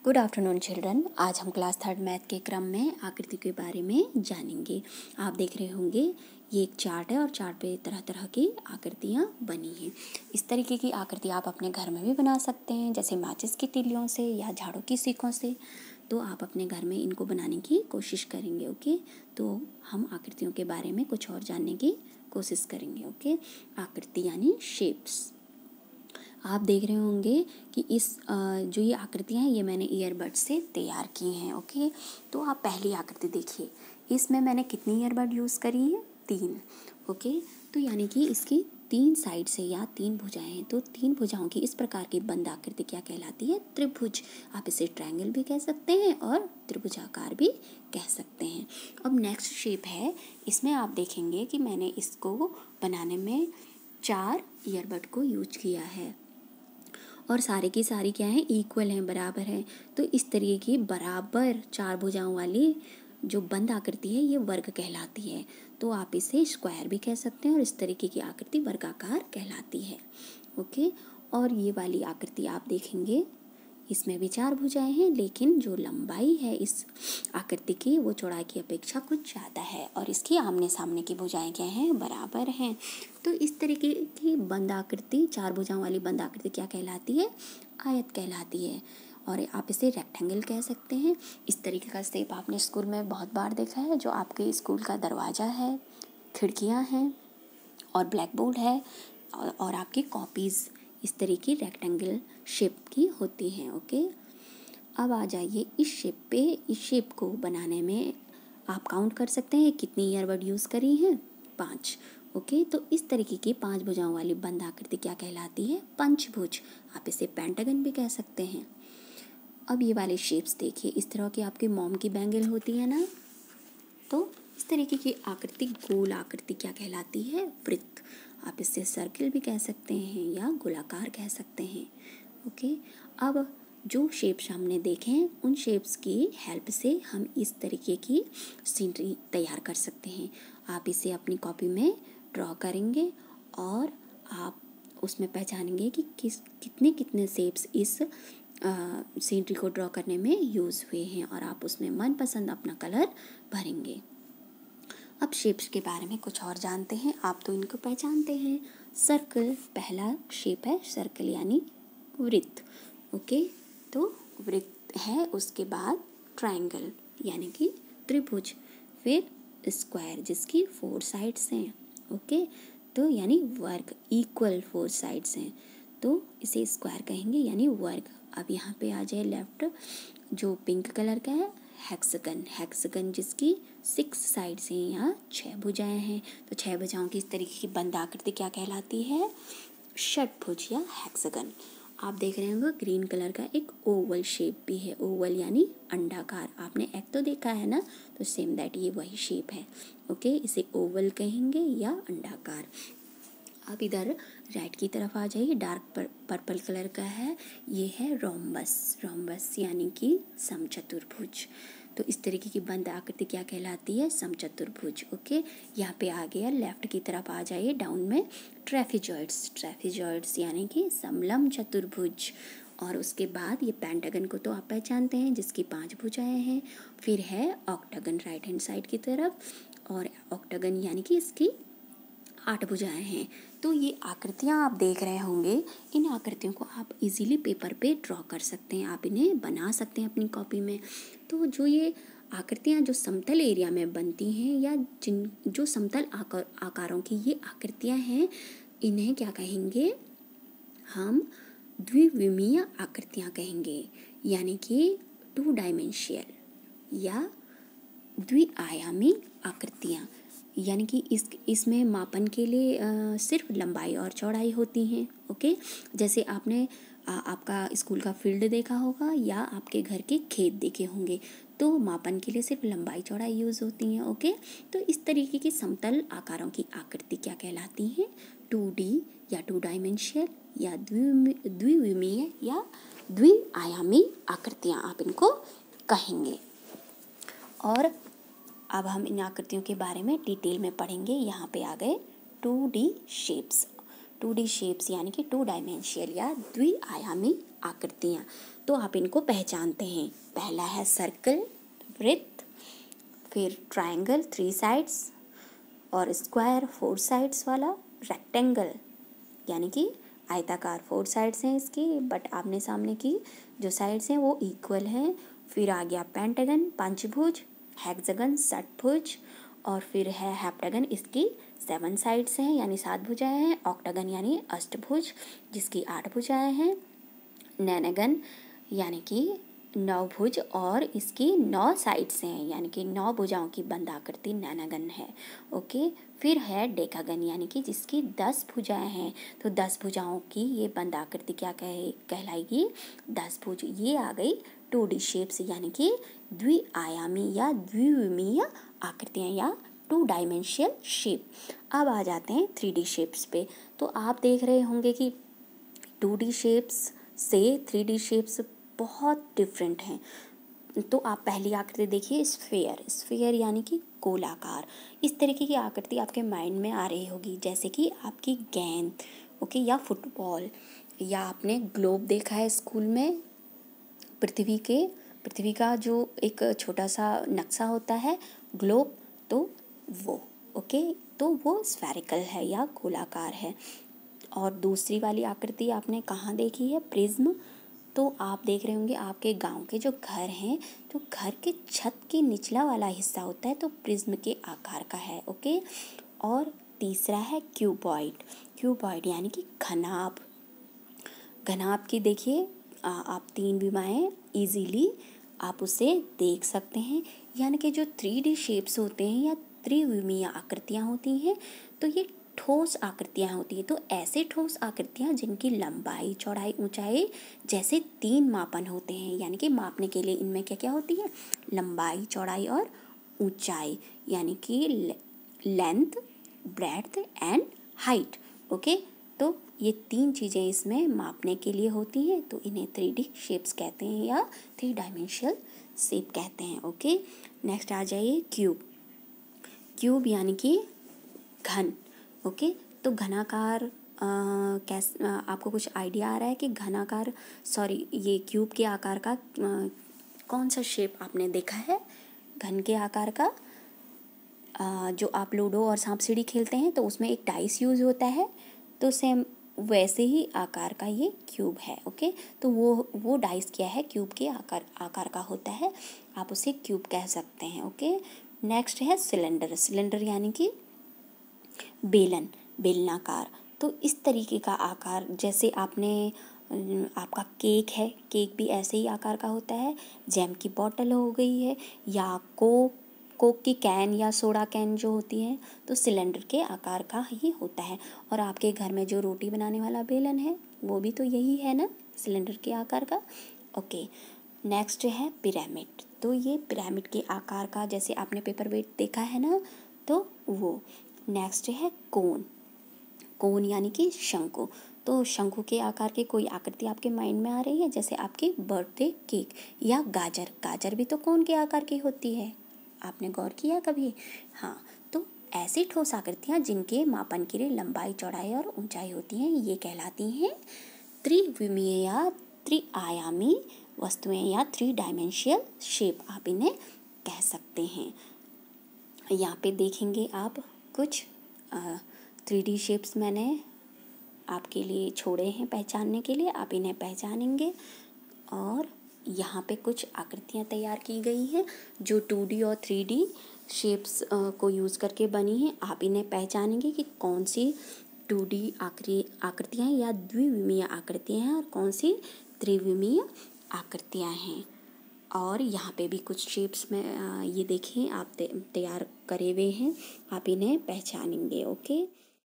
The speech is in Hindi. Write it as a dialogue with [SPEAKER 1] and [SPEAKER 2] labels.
[SPEAKER 1] Good afternoon children. आज हम क्लास 3 मैथ के क्रम में आकृति के बारे में जानेंगे। आप देख रहे होंगे ये एक चार्ट है और चार्ट पे तरह तरह की आकृतियाँ बनी हैं। इस तरीके की आकृति आप अपने घर में भी बना सकते हैं, जैसे माचिस की तीलियों से या झाड़ू की सीखों से। तो आप अपने घर में इनको बनाने की कोशिश करेंगे। ओके, तो हम आकृतियों के बारे में कुछ और जानने की कोशिश करेंगे। ओके, आकृति यानी शेप्स। आप देख रहे होंगे कि इस जो ये आकृतियाँ हैं ये मैंने ईयरबड से तैयार की हैं। ओके, तो आप पहली आकृति देखिए, इसमें मैंने कितनी ईयरबड यूज़ करी है? 3। ओके, तो यानी कि इसकी 3 साइड से या 3 भुजाएं हैं, तो 3 भुजाओं की इस प्रकार की बंद आकृति क्या कहलाती है? त्रिभुज। आप इसे ट्रायंगल भी कह सकते हैं और त्रिभुजाकार भी कह सकते हैं। अब नेक्स्ट शेप है, इसमें आप देखेंगे कि मैंने इसको बनाने में 4 ईयरबड को यूज किया है और सारे की सारी क्या है? इक्वल हैं, बराबर हैं। तो इस तरीके की बराबर 4 भुजाओं वाली जो बंद आकृति है ये वर्ग कहलाती है। तो आप इसे स्क्वायर भी कह सकते हैं और इस तरीके की आकृति वर्गाकार कहलाती है। ओके, और ये वाली आकृति आप देखेंगे, इसमें भी 4 भुजाएं हैं, लेकिन जो लंबाई है इस आकृति की वो चौड़ाई की अपेक्षा कुछ ज़्यादा है और इसकी आमने सामने की भुजाएं क्या हैं? बराबर हैं। तो इस तरीके की बंद आकृति, 4 भुजाओं वाली बंद आकृति क्या कहलाती है? आयत कहलाती है। और आप इसे रेक्टेंगल कह सकते हैं। इस तरीके का शेप आपने स्कूल में बहुत बार देखा है, जो आपके स्कूल का दरवाज़ा है, खिड़कियाँ हैं और ब्लैक बोर्ड है और आपकी कॉपीज़ इस तरह की रेक्टेंगल शेप की होती हैं। ओके, अब आ जाइए इस शेप पे। इस शेप को बनाने में आप काउंट कर सकते हैं कितनी ईयरबड यूज़ करी हैं? 5। ओके, तो इस तरीके की 5 भुजाओं वाली बंद आकृति क्या कहलाती है? पंचभुज। आप इसे पेंटागन भी कह सकते हैं। अब ये वाले शेप्स देखिए, इस तरह की आपकी मोम की बैंगल होती है ना, तो इस तरीके की आकृति गोल आकृति क्या कहलाती है? वृत्त। आप इसे सर्किल भी कह सकते हैं या गोलाकार कह सकते हैं। ओके, अब जो शेप्स हमने देखे हैं उन शेप्स की हेल्प से हम इस तरीके की सीनरी तैयार कर सकते हैं। आप इसे अपनी कॉपी में ड्रॉ करेंगे और आप उसमें पहचानेंगे कि कितने कितने शेप्स इस सीनरी को ड्रॉ करने में यूज़ हुए हैं और आप उसमें मनपसंद अपना कलर भरेंगे। अब शेप्स के बारे में कुछ और जानते हैं। आप तो इनको पहचानते हैं। सर्कल पहला शेप है, सर्कल यानी वृत्त। ओके, तो वृत्त है, उसके बाद ट्रायंगल यानी कि त्रिभुज, फिर स्क्वायर जिसकी 4 साइड्स हैं। ओके, तो यानी वर्ग, इक्वल 4 साइड्स हैं, तो इसे स्क्वायर कहेंगे यानी वर्ग। अब यहाँ पे आ जाए लेफ्ट, जो पिंक कलर का है, हेक्सागन। हेक्सागन जिसकी 6 साइड्स हैं, यहाँ 6 भुजाएं हैं, तो 6 भुजाओं की इस तरीके की बंद आकृति क्या कहलाती है? षटभुज या हेक्सागन। आप देख रहे होंगे ग्रीन कलर का एक ओवल शेप भी है। ओवल यानी अंडाकार। आपने एग तो देखा है ना, तो सेम दैट ये वही शेप है। ओके, इसे ओवल कहेंगे या अंडाकार। अब इधर राइट की तरफ आ जाइए, डार्क पर्पल कलर का है, ये है रोम्बस। रोम्बस यानी कि समचतुर्भुज। तो इस तरीके की बंद आकृति क्या कहलाती है? समचतुर्भुज। ओके, यहाँ पे आ गया, लेफ्ट की तरफ आ जाइए डाउन में, ट्रेफिजॉइड्स। ट्रेफिजॉइड्स यानी कि समलम चतुर्भुज। और उसके बाद ये पेंटागन को तो आप पहचानते हैं, जिसकी 5 भुजाएं हैं। फिर है ऑक्टागन राइट हैंड साइड की तरफ, और ऑक्टागन यानी कि इसकी 8 भुजाएं हैं। तो ये आकृतियाँ आप देख रहे होंगे, इन आकृतियों को आप इजीली पेपर पे ड्रॉ कर सकते हैं, आप इन्हें बना सकते हैं अपनी कॉपी में। तो जो ये आकृतियाँ जो समतल एरिया में बनती हैं या जो समतल आकारों की ये आकृतियाँ हैं, इन्हें क्या कहेंगे? हम द्विविमीय आकृतियाँ कहेंगे, यानी कि 2 डायमेंशियल या द्विआयामी आकृतियाँ। यानी कि इसमें मापन के लिए सिर्फ लंबाई और चौड़ाई होती हैं। ओके, जैसे आपने आपका स्कूल का फील्ड देखा होगा या आपके घर के खेत देखे होंगे, तो मापन के लिए सिर्फ लंबाई चौड़ाई यूज़ होती हैं। ओके, तो इस तरीके की समतल आकारों की आकृति क्या कहलाती हैं? 2D या 2 डायमेंशियल या द्विविमीय या द्विआयामी आकृतियाँ आप इनको कहेंगे। और अब हम इन आकृतियों के बारे में डिटेल में पढ़ेंगे। यहाँ पे आ गए 2D शेप्स। 2D शेप्स यानी कि 2 डायमेंशियल या द्विआयामी आकृतियाँ। तो आप इनको पहचानते हैं। पहला है सर्कल, वृत्त, फिर ट्रायंगल 3 साइड्स, और स्क्वायर 4 साइड्स वाला, रेक्टेंगल यानी कि आयताकार 4 साइड्स हैं इसकी, बट आमने सामने की जो साइड्स हैं वो इक्वल हैं। फिर आ गया पेंटागन, पंचभुज, हेक्सागन, षटभुज, और फिर है हेप्टागन, इसकी 7 साइड्स हैं यानी 7 भुजाएं हैं। ऑक्टागन यानी अष्टभुज जिसकी 8 भुजाएं हैं। नैनागन यानी कि 9 भुज और इसकी 9 साइड्स हैं यानी कि 9 भुजाओं की बंद आकृति नैनागन है। ओके, फिर है डेकागन यानी कि जिसकी 10 भुजाएं हैं। तो 10 भुजाओं की ये बंद आकृति क्या कहलाएगी? 10 भुज। ये आ गई 2D शेप्स यानी कि द्विआयामी या द्विविमीय आकृतियाँ या 2 डायमेंशियल शेप। अब आ जाते हैं 3D शेप्स पे। तो आप देख रहे होंगे कि 2D शेप्स से 3D शेप्स बहुत डिफरेंट हैं। तो आप पहली आकृति देखिए, स्फीयर। स्फीयर यानी कि गोलाकार। इस तरीके की आकृति आपके माइंड में आ रही होगी, जैसे कि आपकी गेंद, ओके, या फुटबॉल, या आपने ग्लोब देखा है स्कूल में। पृथ्वी का जो एक छोटा सा नक्शा होता है ग्लोब, तो वो ओके, तो वो स्फेरिकल है या गोलाकार है। और दूसरी वाली आकृति आपने कहाँ देखी है? प्रिज्म। तो आप देख रहे होंगे आपके गांव के जो घर हैं, तो घर के छत के निचला वाला हिस्सा होता है तो प्रिज्म के आकार का है। ओके, और तीसरा है क्यूबॉइड। क्यूबॉइड यानी कि घनाभ। घनाभ की देखिए आप 3 विमाएँ इजीली आप उसे देख सकते हैं। यानी कि जो 3D शेप्स होते हैं या त्रिविमीय आकृतियाँ होती हैं, तो ये ठोस आकृतियाँ होती हैं। तो ऐसे ठोस आकृतियाँ जिनकी लंबाई, चौड़ाई, ऊंचाई जैसे 3 मापन होते हैं, यानी कि मापने के लिए इनमें क्या क्या होती है? लंबाई, चौड़ाई और ऊंचाई, यानी कि length, breadth and height. Okay, तो ये 3 चीज़ें इसमें मापने के लिए होती हैं, तो इन्हें 3D शेप्स कहते हैं या 3 डायमेंशियल शेप कहते हैं। ओके, नेक्स्ट आ जाइए क्यूब। क्यूब यानी कि घन। ओके, तो घनाकार आपको कुछ आइडिया आ रहा है कि घनाकार, सॉरी, ये क्यूब के आकार का कौन सा शेप आपने देखा है? घन के आकार का जो आप लूडो और सांप सीढ़ी खेलते हैं तो उसमें एक डाइस यूज़ होता है, तो सेम वैसे ही आकार का ये क्यूब है। ओके, तो वो डाइस क्या है? क्यूब के आकार का होता है, आप उसे क्यूब कह सकते हैं। ओके, नेक्स्ट है सिलेंडर। सिलेंडर यानी कि बेलन, बेलनाकार। तो इस तरीके का आकार, जैसे आपका केक है, केक भी ऐसे ही आकार का होता है। जैम की बोतल हो गई है, या कोक की कैन या सोडा कैन जो होती है, तो सिलेंडर के आकार का ही होता है। और आपके घर में जो रोटी बनाने वाला बेलन है वो भी तो यही है ना, सिलेंडर के आकार का। ओके, नेक्स्ट है पिरामिड। तो ये पिरामिड के आकार का, जैसे आपने पेपर वेट देखा है ना, तो वो। नेक्स्ट है कोन। कोन यानी कि शंकु। तो शंकु के आकार की कोई आकृति आपके माइंड में आ रही है? जैसे आपकी बर्थडे केक, या गाजर। गाजर भी तो कोन के आकार की होती है, आपने गौर किया कभी? हाँ, तो ऐसी ठोस आकृतियाँ जिनके मापन के लिए लंबाई, चौड़ाई और ऊंचाई होती हैं, ये कहलाती हैं त्रिविमीय या त्रिआयामी वस्तुएं या 3 डायमेंशियल शेप, आप इन्हें कह सकते हैं। यहाँ पे देखेंगे आप कुछ 3D शेप्स मैंने आपके लिए छोड़े हैं पहचानने के लिए, आप इन्हें पहचानेंगे। और यहाँ पे कुछ आकृतियाँ तैयार की गई हैं जो 2D और 3D शेप्स को यूज़ करके बनी हैं। आप इन्हें पहचानेंगे कि कौन सी 2D आकृतियाँ या द्विविमीय आकृतियाँ हैं और कौन सी त्रिविमीय आकृतियाँ हैं। और यहाँ पे भी कुछ शेप्स में ये देखिए आप तैयार करे हुए हैं, आप इन्हें पहचानेंगे। ओके।